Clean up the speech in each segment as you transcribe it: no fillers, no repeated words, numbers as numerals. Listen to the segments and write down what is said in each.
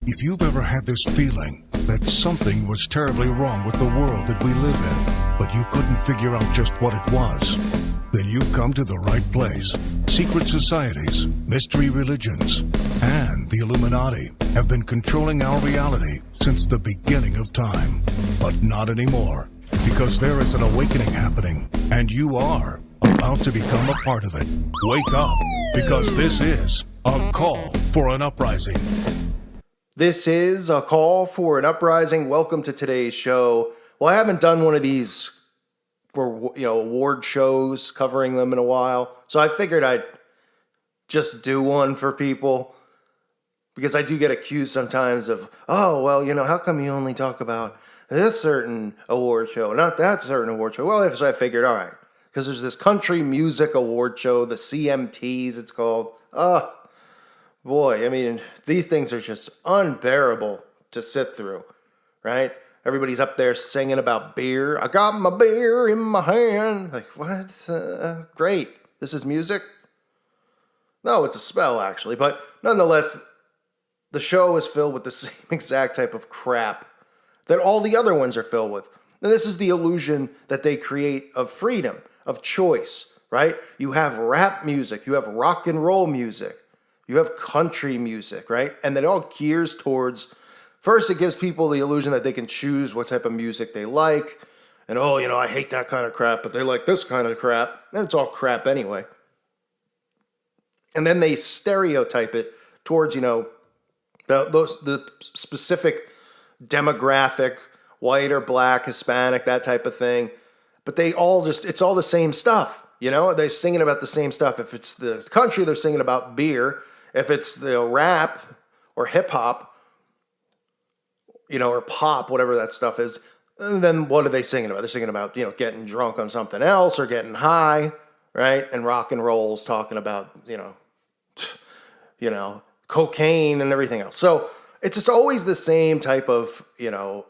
If you've ever had this feeling that something was terribly wrong with the world that we live in, but you couldn't figure out just what it was, then you've come to the right place. Secret societies, mystery religions, and the Illuminati have been controlling our reality since the beginning of time. But not anymore, because there is an awakening happening, and you are about to become a part of it. Wake up, because this is a call for an uprising. This is a call for an uprising. Welcome to today's show. Well, I haven't done one of these award shows covering them in a while, so I figured I'd just do one for people, because I do get accused sometimes of, how come you only talk about this certain award show, not that certain award show? Well, so I figured, all right, because there's this country music award show, the CMTs it's called. Boy, I mean, these things are just unbearable to sit through, right? Everybody's up there singing about beer. I got my beer in my hand. Like, what? Great. This is music? No, it's a spell, actually. But nonetheless, the show is filled with the same exact type of crap that all the other ones are filled with. And this is the illusion that they create of freedom, of choice, right? You have rap music. You have rock and roll music. You have country music, right? And then it all gears towards, first it gives people the illusion that they can choose what type of music they like. And, I hate that kind of crap, but they like this kind of crap. And it's all crap anyway. And then they stereotype it towards, the specific demographic, white or black, Hispanic, that type of thing. But it's all the same stuff. They're singing about the same stuff. If it's the country, they're singing about beer. If it's the rap or hip hop, or pop, whatever that stuff is, then what are they singing about? They're singing about, getting drunk on something else or getting high, right? And rock and roll's talking about, cocaine and everything else. So it's just always the same type of,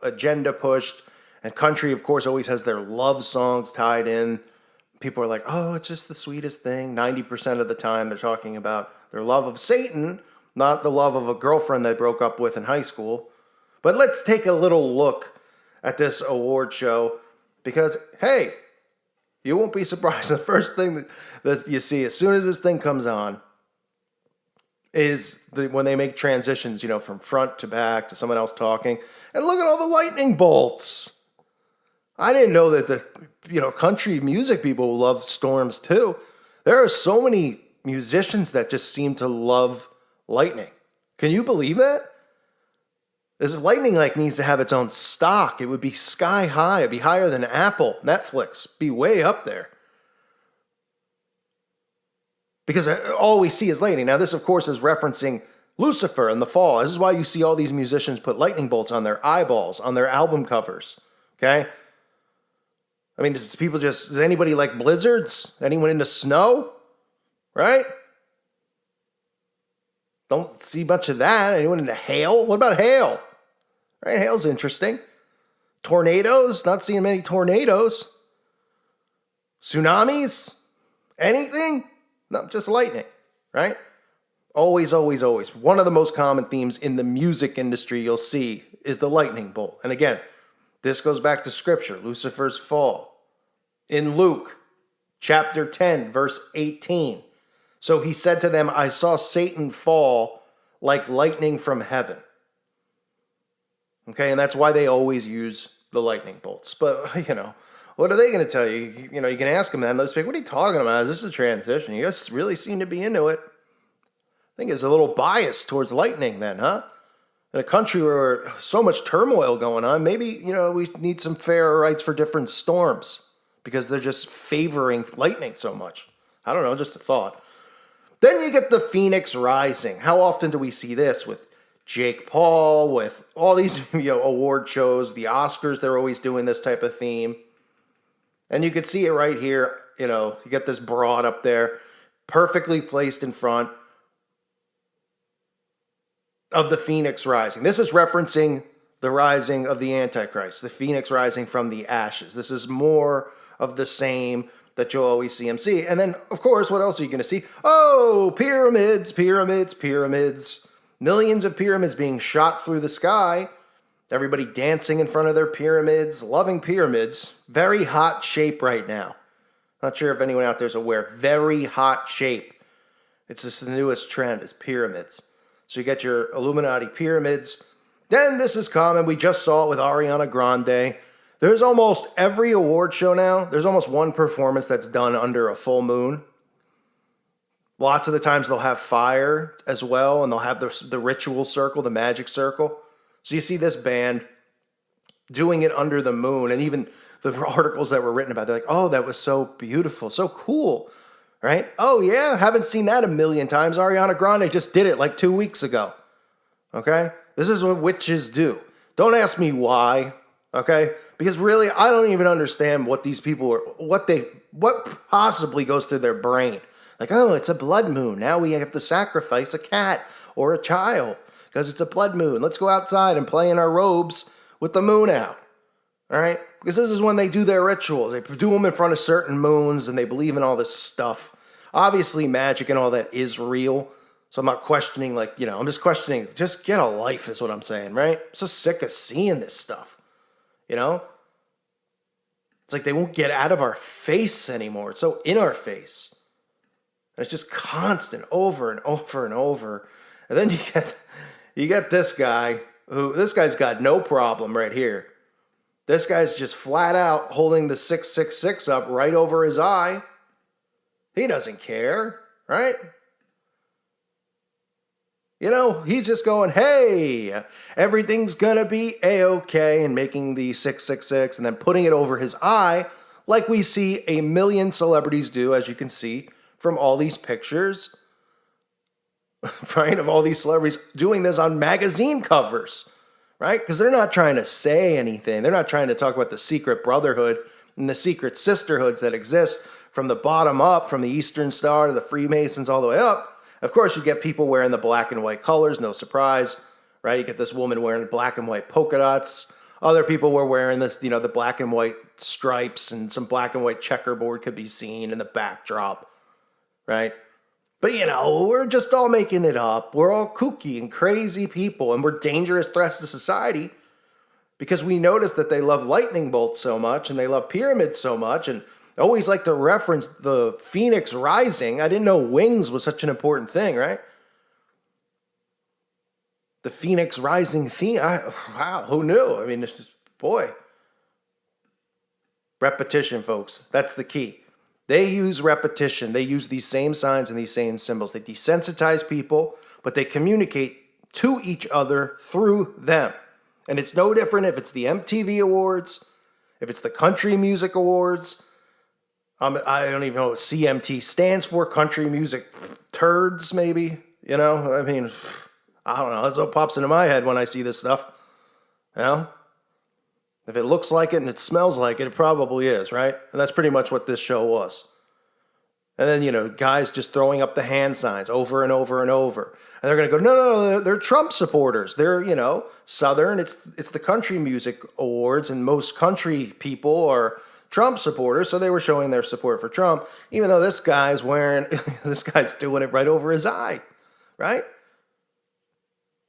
agenda pushed. And country, of course, always has their love songs tied in. People are like, oh, it's just the sweetest thing. 90% of the time they're talking about their love of Satan, not the love of a girlfriend they broke up with in high school. But let's take a little look at this award show, because, hey, you won't be surprised. The first thing that you see as soon as this thing comes on is when they make transitions, from front to back to someone else talking. And look at all the lightning bolts. I didn't know that the country music people love storms too. There are so many musicians that just seem to love lightning. Can you believe that? This lightning needs to have its own stock. It would be sky high. It'd be higher than Apple, Netflix. Be way up there. Because all we see is lightning. Now this, of course, is referencing Lucifer in the fall. This is why you see all these musicians put lightning bolts on their eyeballs, on their album covers. Okay? I mean, does anybody like blizzards? Anyone into snow? Right? Don't see much of that. Anyone into hail? What about hail? Right, hail's interesting. Tornadoes? Not seeing many tornadoes. Tsunamis? Anything? No, just lightning, right? Always, always, always. One of the most common themes in the music industry you'll see is the lightning bolt. And again, this goes back to Scripture, Lucifer's fall. In Luke chapter 10, verse 18. So he said to them, I saw Satan fall like lightning from heaven. Okay, and that's why they always use the lightning bolts. But, what are they going to tell you? You can ask them then. They'll speak, what are you talking about? Is this a transition? You guys really seem to be into it. I think it's a little biased towards lightning then, huh? In a country where so much turmoil going on, maybe, we need some fair rights for different storms because they're just favoring lightning so much. I don't know, just a thought. Then you get the Phoenix Rising. How often do we see this with Jake Paul, with all these award shows, the Oscars, they're always doing this type of theme. And you can see it right here. You get this broad up there, perfectly placed in front of the Phoenix Rising. This is referencing the rising of the Antichrist, the Phoenix rising from the ashes. This is more of the same that you'll always see him see. And then, of course, what else are you going to see? Oh, pyramids, pyramids, pyramids. Millions of pyramids being shot through the sky. Everybody dancing in front of their pyramids, loving pyramids. Very hot shape right now. Not sure if anyone out there is aware. Very hot shape. It's just the newest trend is pyramids. So you get your Illuminati pyramids. Then this is common. We just saw it with Ariana Grande. There's almost every award show now. There's almost one performance that's done under a full moon. Lots of the times they'll have fire as well, and they'll have the ritual circle, the magic circle. So you see this band doing it under the moon, and even the articles that were written about it, they're like, oh, that was so beautiful, so cool, right? Oh, yeah, haven't seen that a million times. Ariana Grande just did it like 2 weeks ago, okay? This is what witches do. Don't ask me why, okay? Because really, I don't even understand what these people are, what possibly goes through their brain. Like, oh, it's a blood moon. Now we have to sacrifice a cat or a child because it's a blood moon. Let's go outside and play in our robes with the moon out. All right? Because this is when they do their rituals. They do them in front of certain moons and they believe in all this stuff. Obviously, magic and all that is real. So I'm not questioning, I'm just questioning, just get a life is what I'm saying, right? I'm so sick of seeing this stuff, you know? It's like they won't get out of our face anymore. It's so in our face. And it's just constant over and over and over. And then you get this guy, this guy's got no problem right here. This guy's just flat out holding the 666 up right over his eye. He doesn't care, right? You know, he's just going, hey, everything's gonna be A-okay, and making the 666 and then putting it over his eye like we see a million celebrities do, as you can see from all these pictures, right, of all these celebrities doing this on magazine covers, right? Because they're not trying to say anything. They're not trying to talk about the secret brotherhood and the secret sisterhoods that exist from the bottom up, from the Eastern Star to the Freemasons all the way up. Of course, you get people wearing the black and white colors, no surprise, right? You get this woman wearing black and white polka dots. Other people were wearing this, the black and white stripes, and some black and white checkerboard could be seen in the backdrop, right? But, we're just all making it up. We're all kooky and crazy people, and we're dangerous threats to society because we notice that they love lightning bolts so much, and they love pyramids so much, and always like to reference the phoenix rising. I didn't know wings was such an important thing, right? The phoenix rising theme. Wow, who knew? I mean, it's just, boy. Repetition, folks. That's the key. They use repetition. They use these same signs and these same symbols. They desensitize people, but they communicate to each other through them. And it's no different if it's the MTV Awards, if it's the Country Music Awards. I don't even know what CMT stands for. Country Music Turds, maybe. I mean, I don't know. That's what pops into my head when I see this stuff. If it looks like it and it smells like it, it probably is, right? And that's pretty much what this show was. And then, guys just throwing up the hand signs over and over and over. And they're going to go, no, they're Trump supporters. They're, Southern. It's the Country Music Awards, and most country people are Trump supporters, so they were showing their support for Trump, even though this guy's doing it right over his eye, right?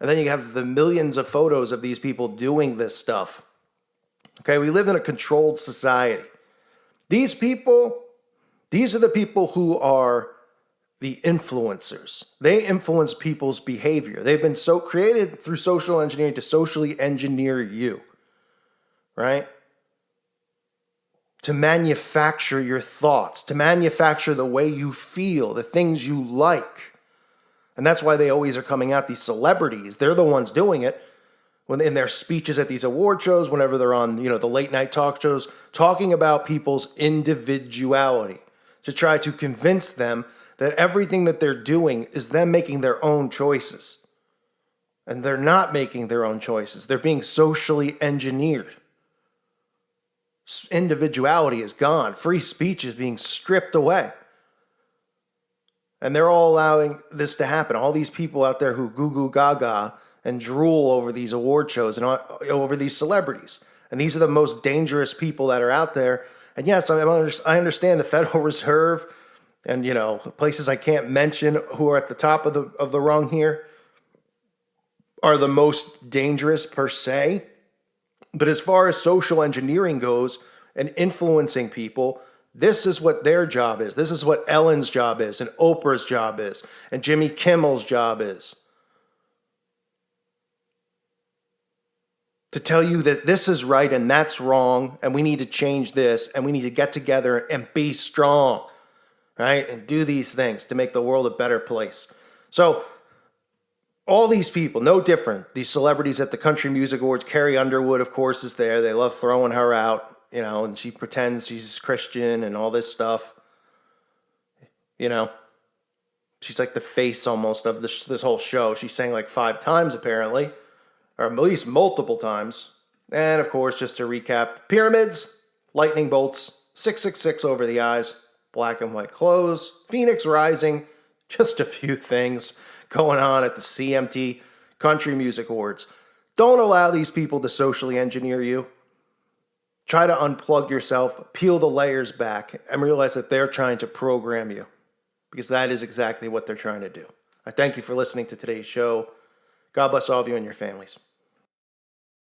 And then you have the millions of photos of these people doing this stuff. Okay, we live in a controlled society. These are the people who are the influencers. They influence people's behavior. They've been so created through social engineering to socially engineer you, right? To manufacture your thoughts, to manufacture the way you feel, the things you like. And that's why they always are coming out, these celebrities. They're the ones doing it. When in their speeches at these award shows, whenever they're on, the late night talk shows, talking about people's individuality to try to convince them that everything that they're doing is them making their own choices. And they're not making their own choices. They're being socially engineered. Individuality is gone. Free speech is being stripped away. And they're all allowing this to happen. All these people out there who goo goo gaga and drool over these award shows and over these celebrities. And these are the most dangerous people that are out there. And yes, I understand the Federal Reserve and, places I can't mention who are at the top of the rung here. are the most dangerous per se. But as far as social engineering goes and influencing people, this is what their job is. This is what Ellen's job is, and Oprah's job is, and Jimmy Kimmel's job is. To tell you that this is right and that's wrong, and we need to change this, and we need to get together and be strong, right? And do these things to make the world a better place. So, all these people, no different. These celebrities at the Country Music Awards, Carrie Underwood, of course, is there. They love throwing her out, and she pretends she's Christian and all this stuff. She's like the face almost of this whole show. She sang like 5 times, apparently, or at least multiple times. And, of course, just to recap, pyramids, lightning bolts, 666 over the eyes, black and white clothes, Phoenix Rising, just a few things going on at the CMT Country Music Awards. Don't allow these people to socially engineer you. Try to unplug yourself, peel the layers back, and realize that they're trying to program you, because that is exactly what they're trying to do. I thank you for listening to today's show. God bless all of you and your families.